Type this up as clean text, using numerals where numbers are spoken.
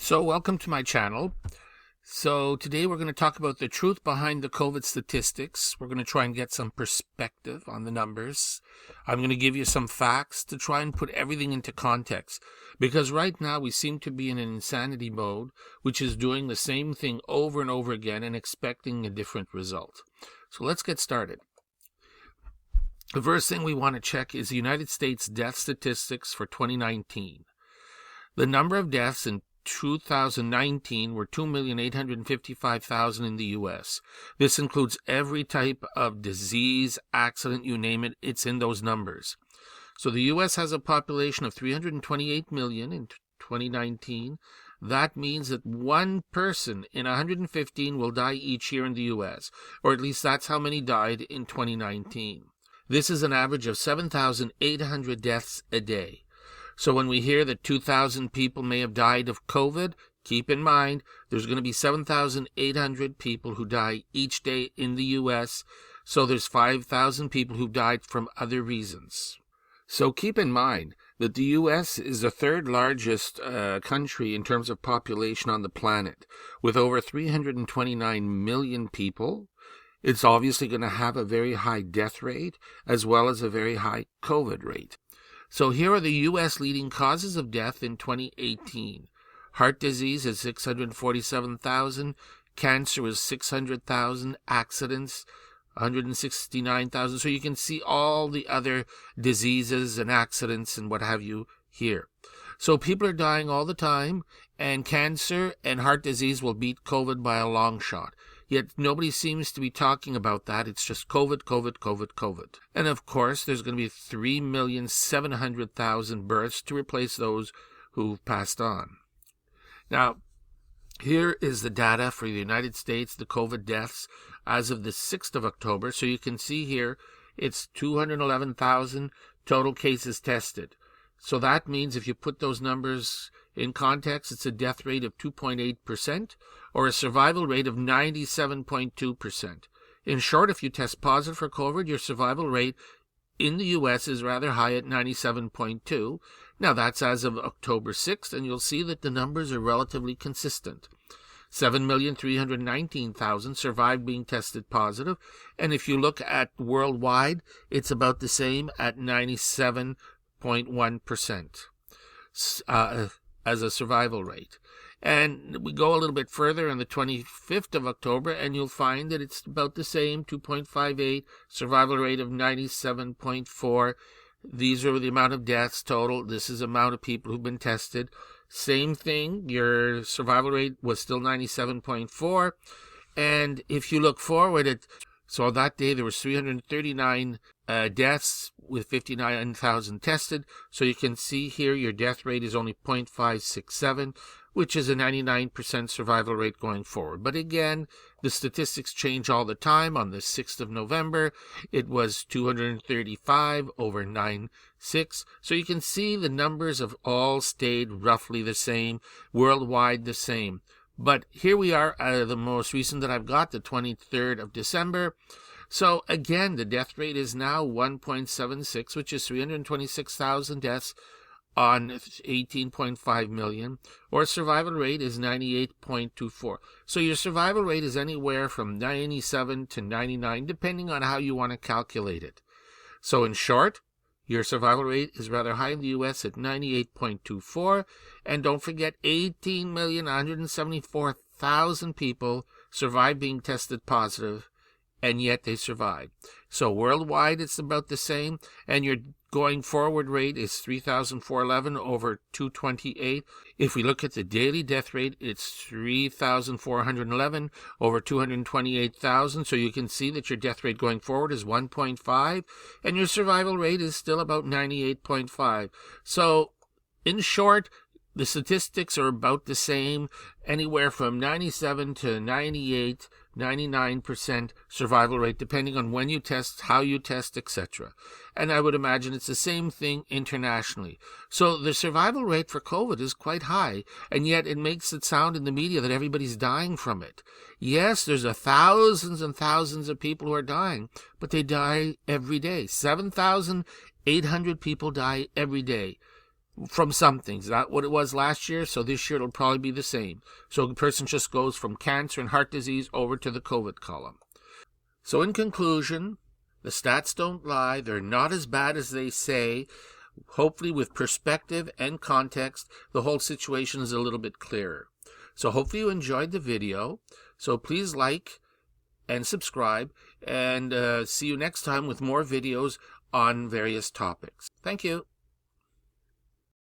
So welcome to my channel. So today we're going to talk about the truth behind the COVID statistics. We're going to try and get some perspective on the numbers. I'm going to give you some facts to try and put everything into context. Because right now we seem to be in an insanity mode, which is doing the same thing over and over again and expecting a different result. So let's get started. The first thing we want to check is the United States death statistics for 2019. The number of deaths in 2019 were 2,855,000 in the U.S. This includes every type of disease, accident, you name it, it's in those numbers. So the U.S. has a population of 328 million in 2019. That means that one person in 115 will die each year in the U.S., or at least that's how many died in 2019. This is an average of 7,800 deaths a day. So when we hear that 2,000 people may have died of COVID, keep in mind there's going to be 7,800 people who die each day in the U.S., so there's 5,000 people who died from other reasons. So keep in mind that the U.S. is the third largest country in terms of population on the planet, with over 329 million people. It's obviously going to have a very high death rate as well as a very high COVID rate. So here are the U.S. leading causes of death in 2018. Heart disease is 647,000, cancer is 600,000, accidents 169,000. So you can see all the other diseases and accidents and what have you here. So people are dying all the time, and cancer and heart disease will beat COVID by a long shot. Yet nobody seems to be talking about that. It's just COVID, COVID, COVID, COVID. And of course, there's going to be 3,700,000 births to replace those who've passed on. Now, here is the data for the United States, the COVID deaths, as of the 6th of October. So you can see here, it's 211,000 total cases tested. So that means if you put those numbers in context, it's a death rate of 2.8% or a survival rate of 97.2%. In short, if you test positive for COVID, your survival rate in the U.S. is rather high at 97.2. Now, that's as of October 6th, and you'll see that the numbers are relatively consistent. 7,319,000 survived being tested positive, and if you look at worldwide, it's about the same at 97.1%. As a survival rate. And we go a little bit further on the 25th of October, and you'll find that it's about the same, 2.58, survival rate of 97.4. These are the amount of deaths total. This is the amount of people who've been tested. Same thing, your survival rate was still 97.4. And if you look forward so that day there was 339 deaths with 59,000 tested. So you can see here your death rate is only 0.567, which is a 99% survival rate going forward. But again, the statistics change all the time. On the 6th of November, it was 235 over 9.6. So you can see the numbers have all stayed roughly the same, worldwide the same. But here we are, the most recent that I've got, the 23rd of December. So again, the death rate is now 1.76, which is 326,000 deaths on 18.5 million, or survival rate is 98.24. So your survival rate is anywhere from 97 to 99, depending on how you want to calculate it. So in short, your survival rate is rather high in the U.S. at 98.24. And don't forget, 18,174,000 people survived being tested positive, and yet they survived. So worldwide, it's about the same. And your going forward rate is 3,411 over 228. If we look at the daily death rate, it's 3,411 over 228,000. So you can see that your death rate going forward is 1.5, and your survival rate is still about 98.5. So in short, the statistics are about the same, anywhere from 97 to 98, 99% survival rate, depending on when you test, how you test, etc. And I would imagine it's the same thing internationally. So the survival rate for COVID is quite high, and yet it makes it sound in the media that everybody's dying from it. Yes, there's thousands and thousands of people who are dying, but they die every day. 7,800 people die every day. from some things. Not what it was last year, so this year it'll probably be the same. So the person just goes from cancer and heart disease over to the COVID column. So in conclusion, the stats don't lie. They're not as bad as they say. Hopefully with perspective and context, the whole situation is a little bit clearer. So hopefully you enjoyed the video. So please like and subscribe, and see you next time with more videos on various topics. Thank you.